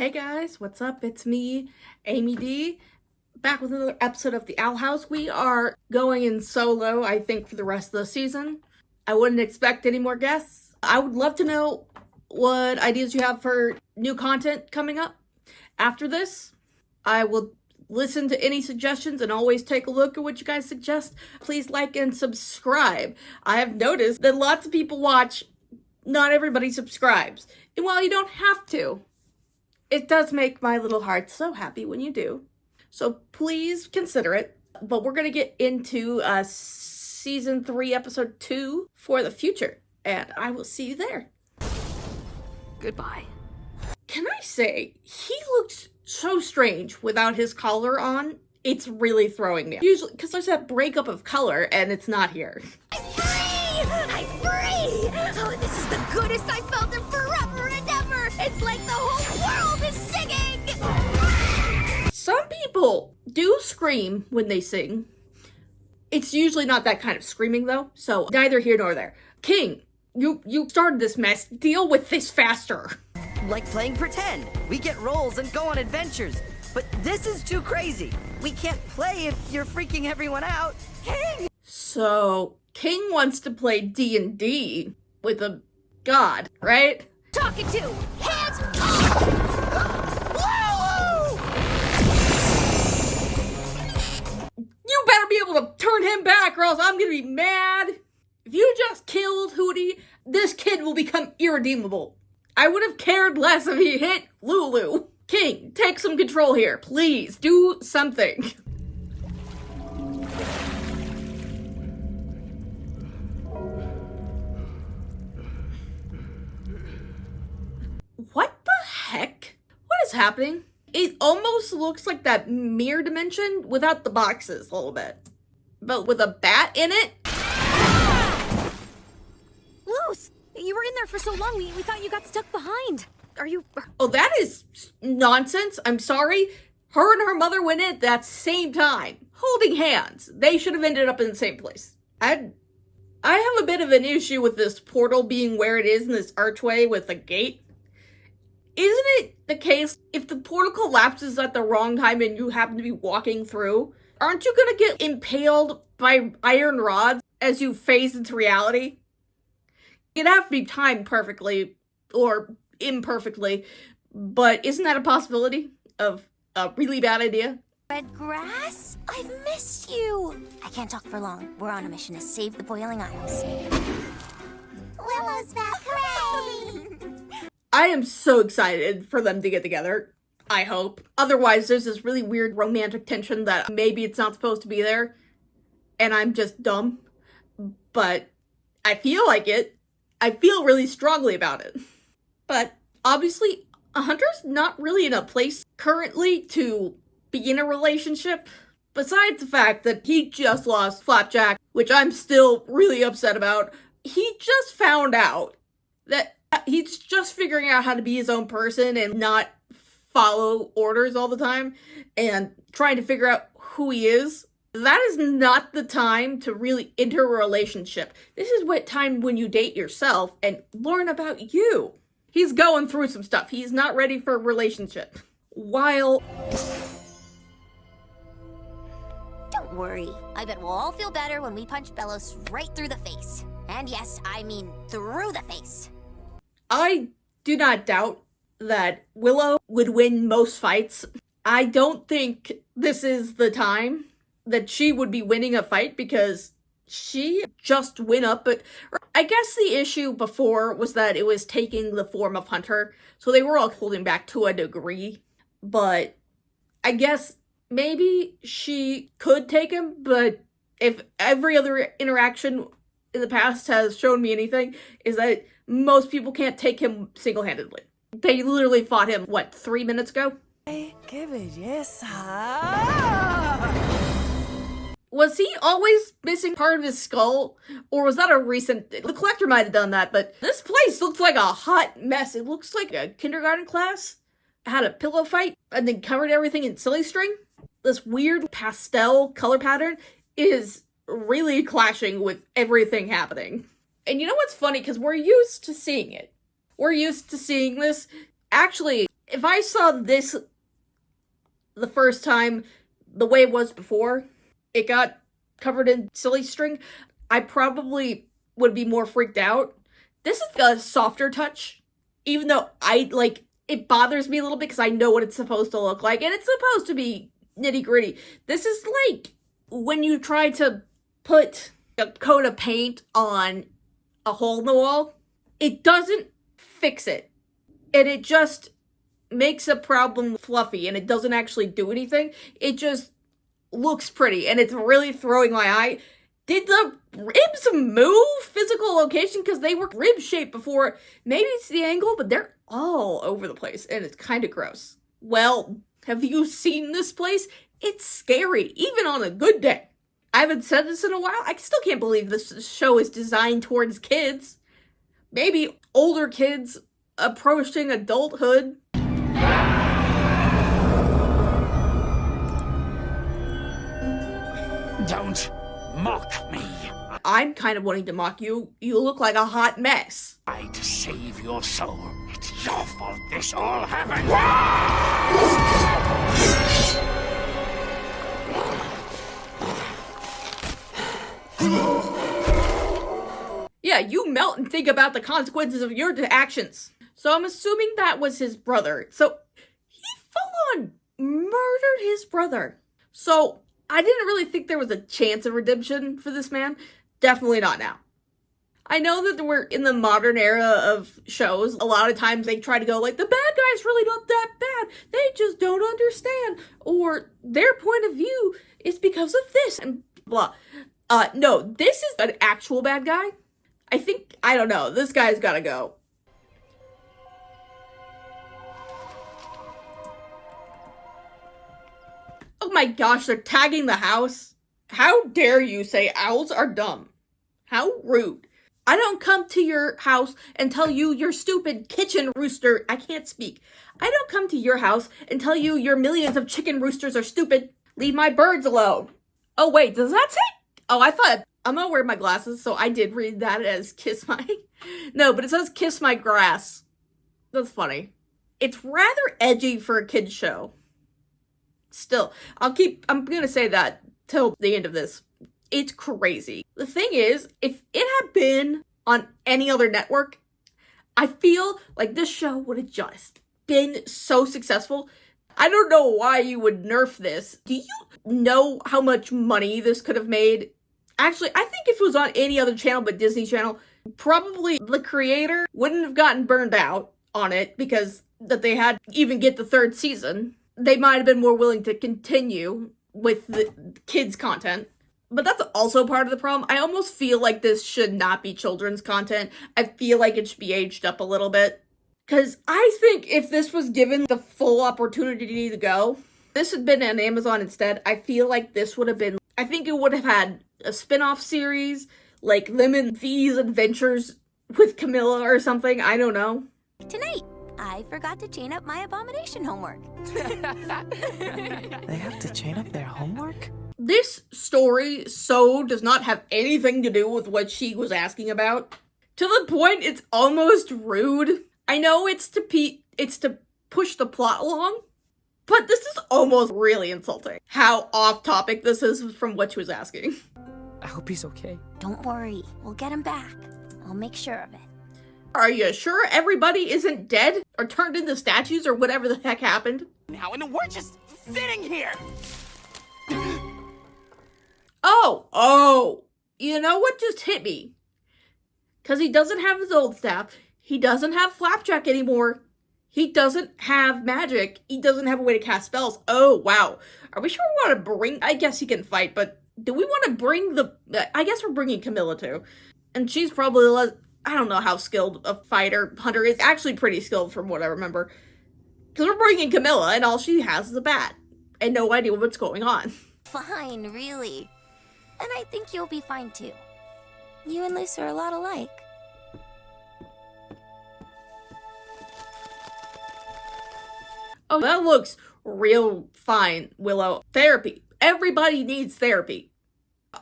Hey guys, what's up? It's me, Amy D, back with another episode of The Owl House. We are going in solo, I think, for the rest of the season. I wouldn't expect any more guests. I would love to know what ideas you have for new content coming up after this. I will listen to any suggestions and always take a look at what you guys suggest. Please like and subscribe. I have noticed that lots of people watch, not everybody subscribes. And while you don't have to, it does make my little heart so happy when you do. So please consider it. But we're going to get into Season 3, Episode 2 for the future. And I will see you there. Goodbye. Can I say, he looks so strange without his collar on. It's really throwing me. Usually, because there's that breakup of color and it's not here. I'm free! I'm free! Oh, this is the goodest I've felt in forever and ever! It's like the whole world is singing! Some people do scream when they sing. It's usually not that kind of screaming though, so neither here nor there. King, you started this mess. Deal with this faster. Like playing pretend. We get roles and go on adventures. But this is too crazy. We can't play if you're freaking everyone out. King! So, King wants to play D&D with a god, right? Talking to! Hands up! You better be able to turn him back or else I'm gonna be mad. If you just killed Hootie, this kid will become irredeemable. I would have cared less if he hit Lulu. King, take some control here. Please, do something. What the heck? What is happening? It almost looks like that mirror dimension without the boxes a little bit. But with a bat in it? Luce, you were in there for so long, we thought you got stuck behind. Are you... Oh, that is nonsense. I'm sorry. Her and her mother went in at that same time, holding hands. They should have ended up in the same place. I have a bit of an issue with this portal being where it is in this archway with a gate. Isn't it the case if the portal collapses at the wrong time and you happen to be walking through, aren't you gonna get impaled by iron rods as you phase into reality? It'd have to be timed perfectly, or imperfectly, but isn't that a possibility of a really bad idea? Red grass? I've missed you! I can't talk for long. We're on a mission to save the Boiling Isles. Willow's back! Hooray! I am so excited for them to get together. I hope. Otherwise, there's this really weird romantic tension that maybe it's not supposed to be there, and I'm just dumb. But I feel like it. I feel really strongly about it. But obviously, Hunter's not really in a place currently to be in a relationship. Besides the fact that he just lost Flapjack, which I'm still really upset about, he just found out that he's just figuring out how to be his own person and not follow orders all the time and trying to figure out who he is. That is not the time to really enter a relationship. This is what time when you date yourself and learn about you. He's going through some stuff. He's not ready for a relationship. While... Don't worry. I bet we'll all feel better when we punch Belos right through the face. And yes, I mean through the face. I do not doubt that Willow would win most fights. I don't think this is the time that she would be winning a fight because she just went up. But I guess the issue before was that it was taking the form of Hunter. So they were all holding back to a degree. But I guess maybe she could take him. But if every other interaction in the past has shown me anything, is that most people can't take him single-handedly. They literally fought him, what, 3 minutes ago? Que belleza. Was he always missing part of his skull? Or was that a recent... The collector might have done that, but this place looks like a hot mess. It looks like a kindergarten class had a pillow fight and then covered everything in silly string. This weird pastel color pattern is really clashing with everything happening. And you know what's funny? Because we're used to seeing it. We're used to seeing this. Actually, if I saw this the first time the way it was before, it got covered in silly string, I probably would be more freaked out. This is a softer touch, even though it bothers me a little bit because I know what it's supposed to look like, and it's supposed to be nitty-gritty. This is like when you try to put a coat of paint on a hole in the wall. It doesn't fix it, and it just makes a problem fluffy, and it doesn't actually do anything. It just looks pretty, and it's really throwing my eye. Did the ribs move physical location? Because they were rib-shaped before. Maybe it's the angle, but they're all over the place, and it's kind of gross. Well, have you seen this place? It's scary, even on a good day. I haven't said this in a while. I still can't believe this show is designed towards kids. Maybe older kids approaching adulthood. Don't mock me. I'm kind of wanting to mock you. You look like a hot mess. Try to save your soul. It's your fault this all happened. Yeah, you melt and think about the consequences of your actions. So I'm assuming that was his brother. So he full on murdered his brother. So I didn't really think there was a chance of redemption for this man. Definitely not now. I know that we're in the modern era of shows. A lot of times they try to go like, the bad guy's really not that bad. They just don't understand. Or their point of view is because of this and blah. No, this is an actual bad guy. I don't know. This guy's gotta go. Oh my gosh, they're tagging the house. How dare you say owls are dumb? How rude. I don't come to your house and tell you your stupid kitchen rooster. I can't speak. I don't come to your house and tell you your millions of chicken roosters are stupid. Leave my birds alone. Oh wait, does that say? Oh, I thought, I'm gonna wear my glasses, so I did read that as kiss my... No, but it says kiss my grass. That's funny. It's rather edgy for a kid's show. Still, I'm gonna say that till the end of this. It's crazy. The thing is, if it had been on any other network, I feel like this show would have just been so successful. I don't know why you would nerf this. Do you know how much money this could have made? Actually, I think if it was on any other channel but Disney Channel, probably the creator wouldn't have gotten burned out on it because that they had to even get the third season. They might have been more willing to continue with the kids' content. But that's also part of the problem. I almost feel like this should not be children's content. I feel like it should be aged up a little bit. Because I think if this was given the full opportunity to go, this had been on Amazon instead, I feel like this would have been... I think it would have had a spin-off series, like them and V's adventures with Camilla or something. I don't know. Tonight, I forgot to chain up my abomination homework. They have to chain up their homework? This story does not have anything to do with what she was asking about. To the point, it's almost rude. I know it's to push the plot along, but this is almost really insulting. How off topic this is from what she was asking. I hope he's okay. Don't worry, we'll get him back. I'll make sure of it. Are you sure everybody isn't dead or turned into statues or whatever the heck happened? Now, and we're just sitting here. Oh, you know what just hit me? Because he doesn't have his old staff. He doesn't have Flapjack anymore. He doesn't have magic. He doesn't have a way to cast spells. Oh, wow. Are we sure we want to bring... I guess he can fight, but do we want to bring the... I guess we're bringing Camilla too. And she's probably less... I don't know how skilled a fighter, hunter is. Actually pretty skilled from what I remember. Because we're bringing Camilla and all she has is a bat. And no idea what's going on. Fine, really. And I think you'll be fine too. You and Luce are a lot alike. Oh, that looks real fine, Willow. Therapy. Everybody needs therapy.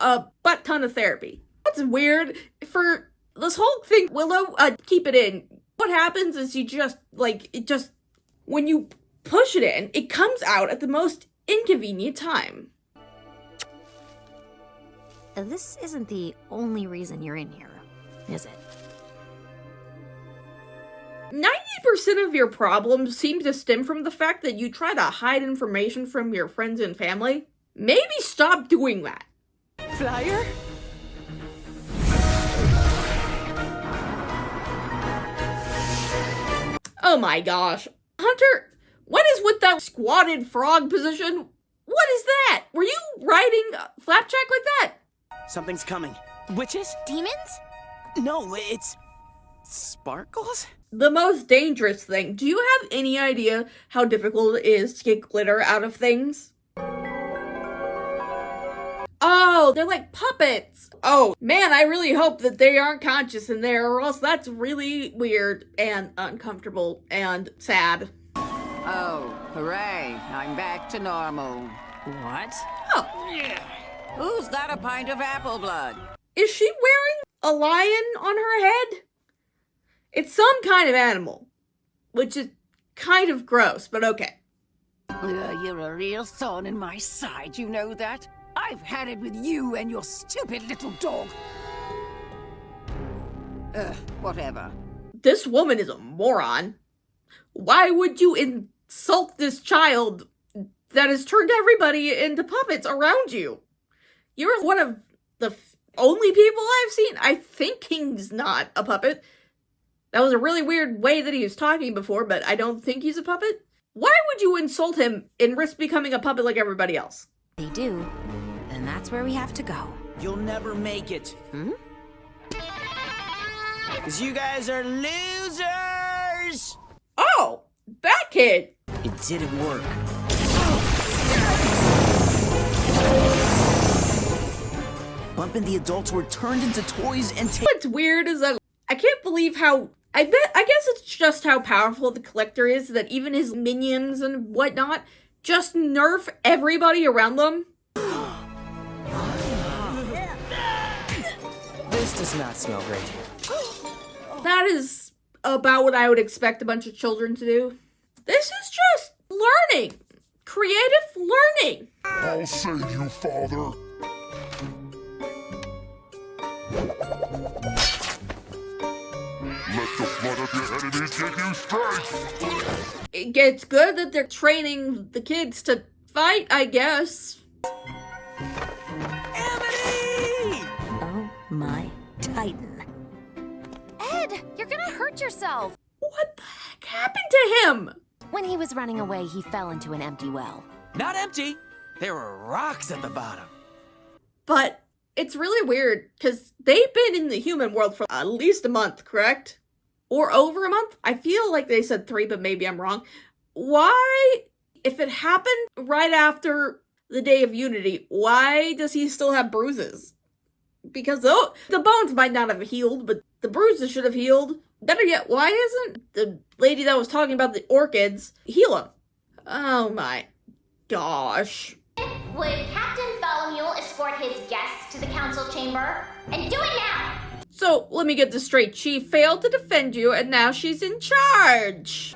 A butt ton of therapy. That's weird. For this whole thing, Willow, keep it in. What happens is you just, it just when you push it in, it comes out at the most inconvenient time. This isn't the only reason you're in here, is it? 90% of your problems seem to stem from the fact that you try to hide information from your friends and family. Maybe stop doing that. Flyer? Oh my gosh. Hunter, what is with that squatted frog position? What is that? Were you riding Flapjack like that? Something's coming. Witches? Demons? No, it's... sparkles? The most dangerous thing. Do you have any idea how difficult it is to get glitter out of things? Oh, they're like puppets. Oh, man, I really hope that they aren't conscious in there, or else that's really weird and uncomfortable and sad. Oh, hooray. I'm back to normal. What? Oh, Who's got a pint of apple blood? is she wearing a lion on her head? It's some kind of animal, which is kind of gross, but okay. You're a real thorn in my side, you know that? I've had it with you and your stupid little dog. Whatever. This woman is a moron. Why would you insult this child that has turned everybody into puppets around you? You're one of the only people I've seen. I think King's not a puppet. That was a really weird way that he was talking before, but I don't think he's a puppet. Why would you insult him and risk becoming a puppet like everybody else? They do. Then that's where we have to go. You'll never make it. 'Cause you guys are losers! Oh, that kid. It didn't work. Bump and the adults were turned into toys and What's weird is that I can't believe how... I guess it's just how powerful the Collector is that even his minions and whatnot just nerf everybody around them. This does not smell great. That is about what I would expect a bunch of children to do. This is just learning. Creative learning. I'll save you, father. Let the blood of your enemies give you strength. It's good that they're training the kids to fight, I guess. Amity! Oh my Titan. Ed, you're gonna hurt yourself. What the heck happened to him? When he was running away, he fell into an empty well. Not empty. There were rocks at the bottom. But it's really weird because they've been in the human world for at least a month, correct? Or over a month? I feel like they said 3, but maybe I'm wrong. Why, if it happened right after the Day of Unity, why does he still have bruises? Because the bones might not have healed, but the bruises should have healed. Better yet, why isn't the lady that was talking about the orchids heal him? Oh my gosh. Would Captain Tholomew escort his guests to the council chamber? And do it now! So, let me get this straight. She failed to defend you, and now she's in charge.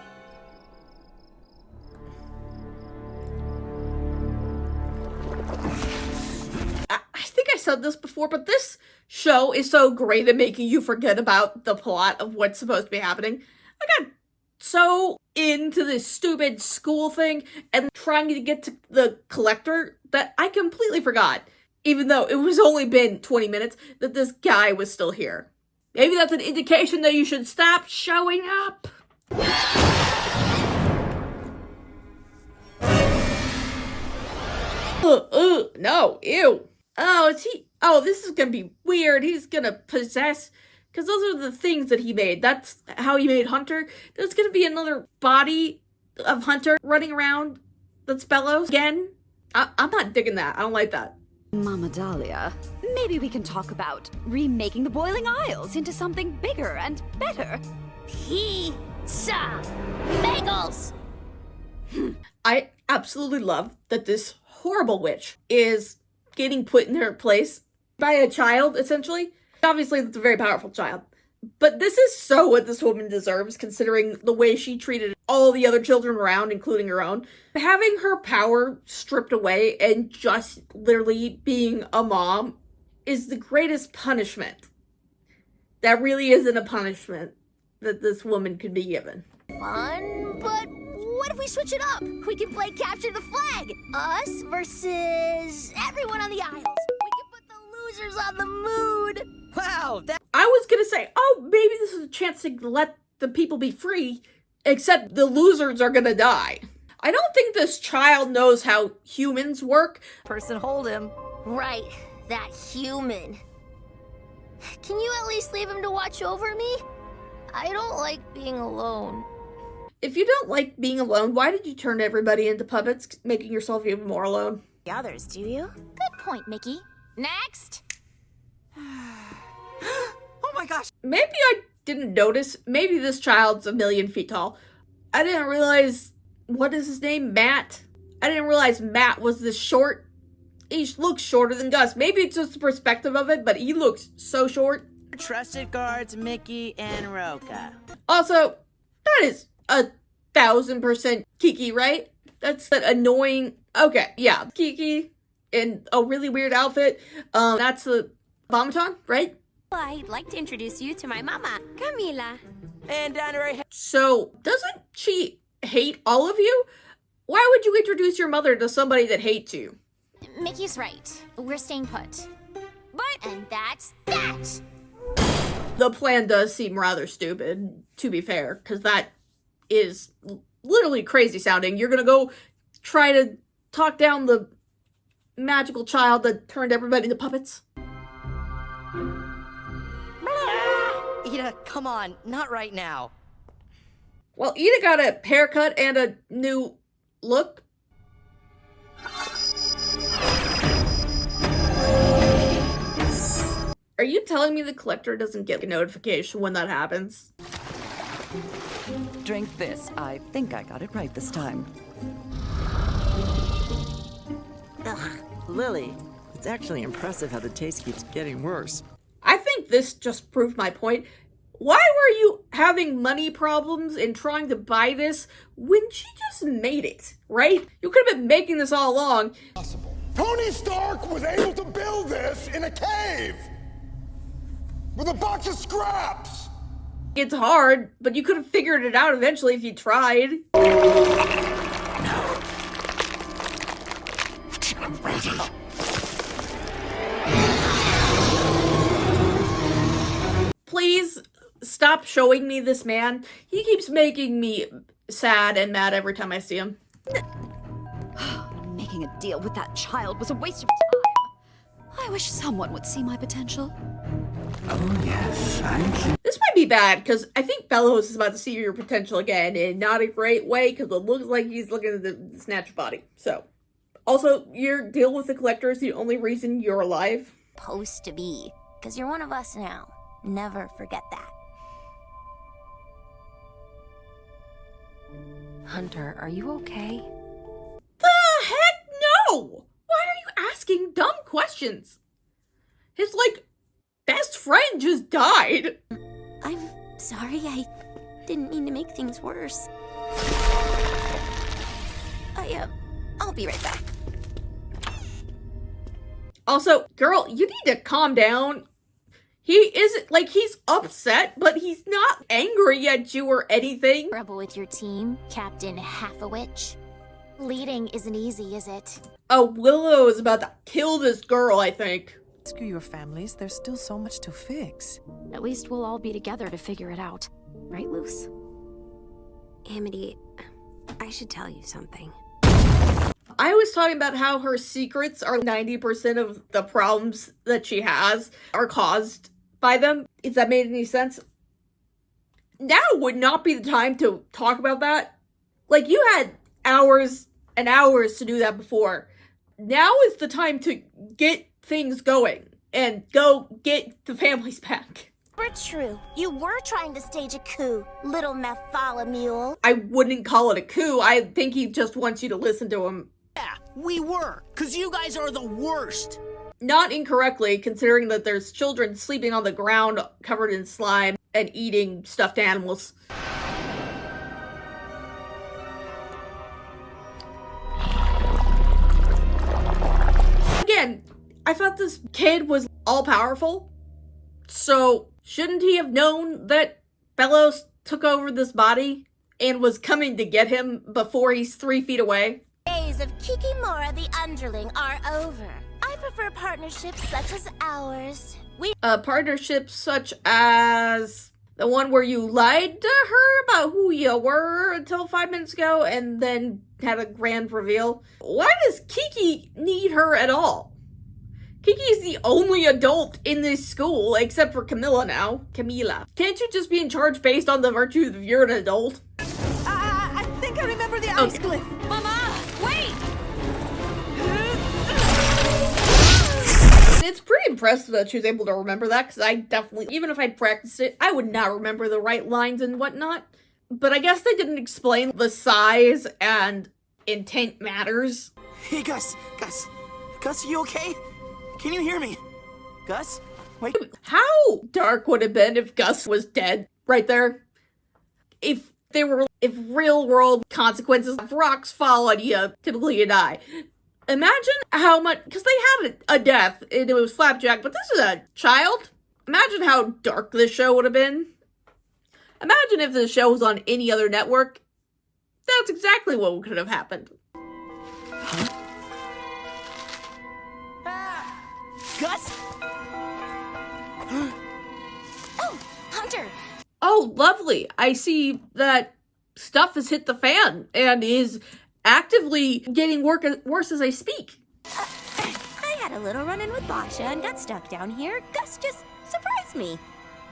I think I said this before, but this show is so great at making you forget about the plot of what's supposed to be happening. I got so into this stupid school thing and trying to get to the Collector that I completely forgot, even though it was only been 20 minutes, that this guy was still here. Maybe that's an indication that you should stop showing up. No, ew. Oh, is he? Oh, this is gonna be weird. He's gonna possess, because those are the things that he made. That's how he made Hunter. There's gonna be another body of Hunter running around that's Bellows again. I'm not digging that. I don't like that. Mama Dahlia, maybe we can talk about remaking the Boiling Isles into something bigger and better. Pizza! Bagels! I absolutely love that this horrible witch is getting put in her place by a child, essentially. Obviously, it's a very powerful child. But this is so what this woman deserves, considering the way she treated all the other children around, including her own. Having her power stripped away and just literally being a mom is the greatest punishment. That really isn't a punishment that this woman could be given. Fun, but what if we switch it up? We can play capture the flag. Us versus everyone on the aisles. We can put the losers on the moon. Wow, that I was gonna say, oh, maybe this is a chance to let the people be free, except the losers are gonna die. I don't think this child knows how humans work. person hold him. Right, that human. Can you at least leave him to watch over me? I don't like being alone. If you don't like being alone, why did you turn everybody into puppets, making yourself even more alone? The others, do you? Good point, Mickey. Next! Oh my gosh. Maybe I didn't notice. Maybe this child's 1,000,000 feet tall. I didn't realize, what is his name? Matt? I didn't realize Matt was this short. He looks shorter than Gus. Maybe it's just the perspective of it, but he looks so short. Trusted guards Mickey and Roka. Also, that is 1,000% Kiki, right? That's that annoying... Okay, yeah. Kiki in a really weird outfit. That's the Vomiton, right? I'd like to introduce you to my mama, Camila. And down her head. So, doesn't she hate all of you? Why would you introduce your mother to somebody that hates you? Mickey's right. We're staying put. But, and that's that! The plan does seem rather stupid, to be fair, because that is literally crazy sounding. You're gonna go try to talk down the magical child that turned everybody into puppets? Ida, come on, not right now. Well, Ida got a haircut and a new look. Are you telling me the collector doesn't get a notification when that happens? Drink this. I think I got it right this time. Lily, it's actually impressive how the taste keeps getting worse. I think this just proved my point. Why were you having money problems and trying to buy this when she just made it, right? You could have been making this all along. Tony Stark was able to build this in a cave with a box of scraps. It's hard, but you could have figured it out eventually if you tried. I'm ready. Please stop showing me this man. He keeps making me sad and mad every time I see him. Making a deal with that child was a waste of time. I wish someone would see my potential. Oh, yes, thank you. This might be bad, because I think Bellows is about to see your potential again, and not a great way, because it looks like he's looking at the snatch body. So, also, your deal with the collector is the only reason you're alive. Supposed to be. Because you're one of us now. Never forget that. Hunter, are you okay? The heck no! Why are you asking dumb questions? His, best friend just died. I'm sorry, I didn't mean to make things worse. I'll be right back. Also, girl, you need to calm down. He isn't, he's upset, but he's not angry at you or anything. Trouble with your team, Captain Half-a-Witch? Leading isn't easy, is it? Oh, Willow is about to kill this girl, I think. Rescue your families, there's still so much to fix. At least we'll all be together to figure it out. Right, Luce? Amity, I should tell you something. I was talking about how her secrets are 90% of the problems that she has are caused by them. If that made any sense? Now would not be the time to talk about that. You had hours and hours to do that before. Now is the time to get things going and go get the families back. But true, you were trying to stage a coup, little Bartholomew. I wouldn't call it a coup. I think he just wants you to listen to him. Yeah, we were, because you guys are the worst. Not incorrectly, considering that there's children sleeping on the ground covered in slime and eating stuffed animals. I thought this kid was all-powerful. So, shouldn't he have known that Belos took over this body and was coming to get him before he's 3 feet away? Days of Kikimora the Underling are over. I prefer partnerships such as ours. Partnerships such as the one where you lied to her about who you were until 5 minutes ago and then had a grand reveal. Why does Kiki need her at all? Kiki is the only adult in this school, except for Camilla now. Camila. Can't you just be in charge based on the virtue of you're an adult? I think I remember the ice cliff. Mama, wait! It's pretty impressive that she was able to remember that, because I definitely, even if I'd practiced it, I would not remember the right lines and whatnot. But I guess they didn't explain the size and intent matters. Hey, Gus, are you okay? Can you hear me? Gus? Wait. How dark would it have been if Gus was dead right there? If real world consequences, if rocks fall on you, typically you die. Imagine how much, because they had a death, and it was Flapjack, but this is a child. Imagine how dark this show would have been. Imagine if this show was on any other network. That's exactly what could have happened. Gus? Oh, Hunter! Oh, lovely. I see that stuff has hit the fan and is actively getting worse as I speak. I had a little run-in with Basha and got stuck down here. Gus just surprised me.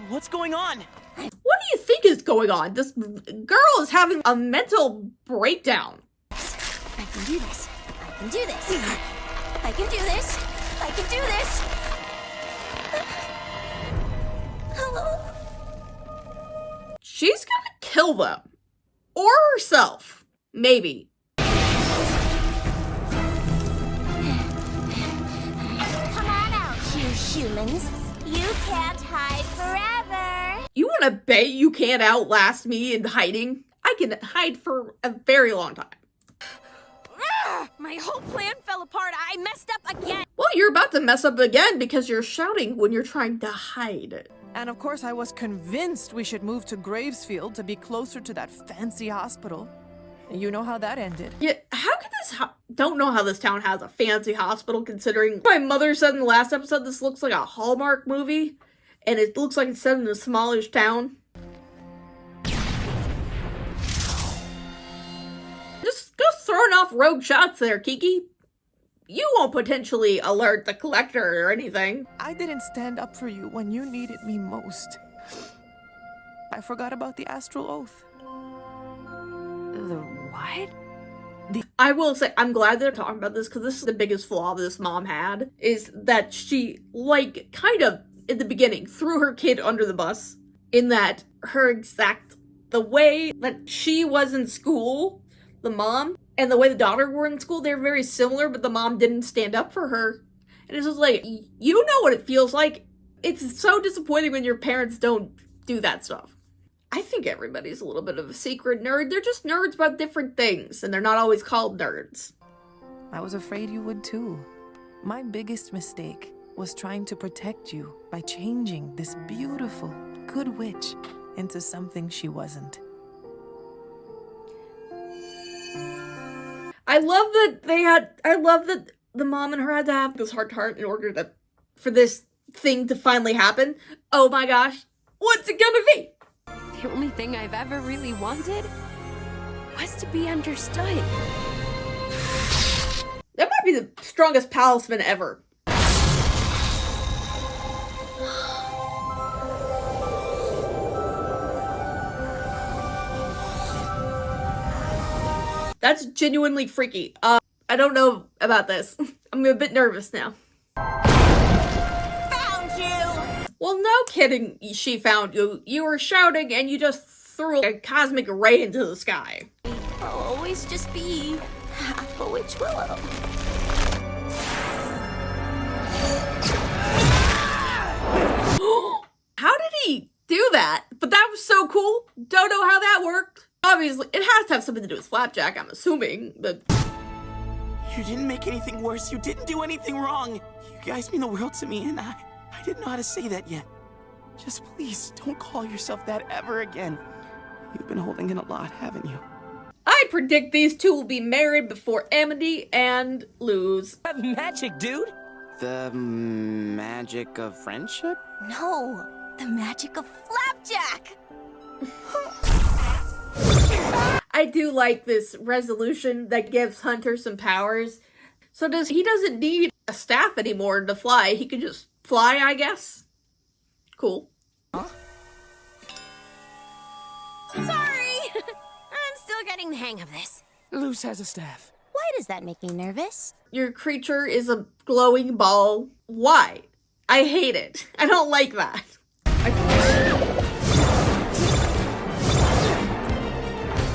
What's going on? What do you think is going on? This girl is having a mental breakdown. I can do this. I can do this. I can do this. I can do this. Hello? She's gonna kill them. Or herself. Maybe. Come on out, you humans. You can't hide forever. You wanna bet you can't outlast me in hiding? I can hide for a very long time. My whole plan fell apart. I messed up again. Well, you're about to mess up again because you're shouting when you're trying to hide. And of course, I was convinced we should move to Gravesfield to be closer to that fancy hospital. You know how that ended. Yeah, how can this don't know how this town has a fancy hospital, considering my mother said in the last episode this looks like a Hallmark movie, and it looks like it's set in a smallish town. Just throwing off rogue shots there, Kiki. You won't potentially alert the collector or anything. I didn't stand up for you when you needed me most. I forgot about the Astral Oath. The what? I will say, I'm glad they're talking about this, because this is the biggest flaw this mom had, is that she, kind of, in the beginning, threw her kid under the bus, in that the way that she was in school, the mom, and the way the daughter were in school, they're very similar, but the mom didn't stand up for her. And it's just like, you know what it feels like. It's so disappointing when your parents don't do that stuff. I think everybody's a little bit of a secret nerd. They're just nerds about different things, and they're not always called nerds. I was afraid you would too. My biggest mistake was trying to protect you by changing this beautiful, good witch into something she wasn't. I love that the mom and her had to have this heart-to-heart in order for this thing to finally happen. Oh my gosh, what's it gonna be? The only thing I've ever really wanted was to be understood. That might be the strongest talisman ever. That's genuinely freaky. I don't know about this. I'm a bit nervous now. Found you! Well, no kidding, she found you. You were shouting and you just threw a cosmic ray into the sky. I'll always just be half a witch willow. How did he do that? But that was so cool. Don't know how that worked. Obviously, it has to have something to do with Flapjack, I'm assuming, but... You didn't make anything worse. You didn't do anything wrong. You guys mean the world to me, and I didn't know how to say that yet. Just please, don't call yourself that ever again. You've been holding in a lot, haven't you? I predict these two will be married before Amity and lose. Magic, dude! The magic of friendship? No, the magic of Flapjack! I do like this resolution that gives Hunter some powers. So he doesn't need a staff anymore to fly. He can just fly, I guess. Cool. Huh? Sorry! I'm still getting the hang of this. Luz has a staff. Why does that make me nervous? Your creature is a glowing ball. Why? I hate it. I don't like that.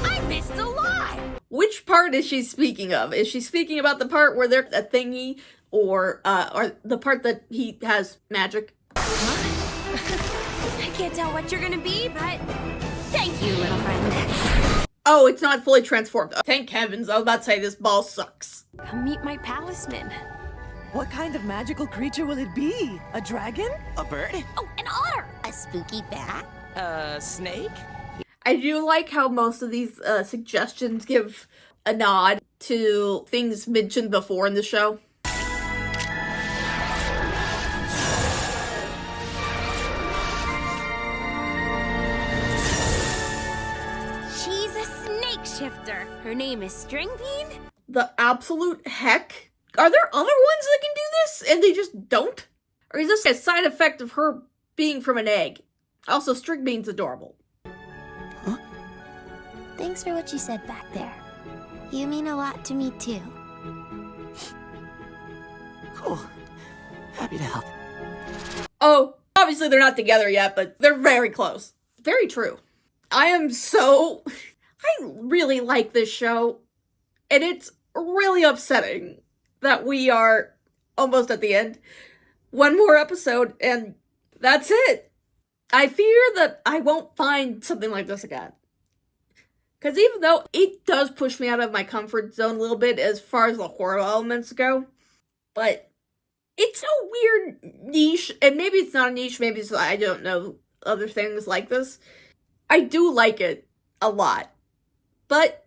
I missed a lot! Which part is she speaking of? Is she speaking about the part where they're a thingy, or the part that he has magic? I can't tell what you're gonna be, but thank you, little friend. Oh, it's not fully transformed. Thank heavens, I was about to say this ball sucks. Come meet my palisman. What kind of magical creature will it be? A dragon? A bird? Oh, an otter! A spooky bat? A snake? I do like how most of these suggestions give a nod to things mentioned before in the show. She's a snake shifter. Her name is Stringbean? The absolute heck? Are there other ones that can do this and they just don't? Or is this a side effect of her being from an egg? Also, Stringbean's adorable. Huh? Thanks for what you said back there. You mean a lot to me, too. Cool. Happy to help. Oh, obviously they're not together yet, but they're very close. Very true. I really like this show, and it's really upsetting that we are almost at the end. One more episode, and that's it. I fear that I won't find something like this again. Because even though it does push me out of my comfort zone a little bit as far as the horror elements go, but it's a weird niche, and maybe it's not a niche, maybe it's, I don't know, other things like this. I do like it a lot, but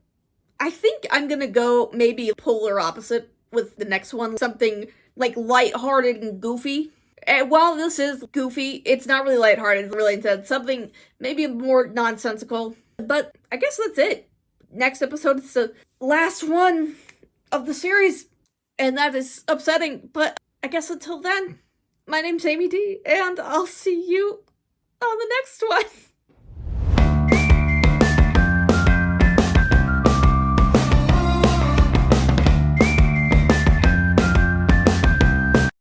I think I'm gonna go maybe polar opposite with the next one, something like lighthearted and goofy. And while this is goofy, it's not really lighthearted, it's really intense, something maybe more nonsensical. But I guess that's it. Next episode is the last one of the series, and that is upsetting, but I guess until then, my name's Amy D, and I'll see you on the next one.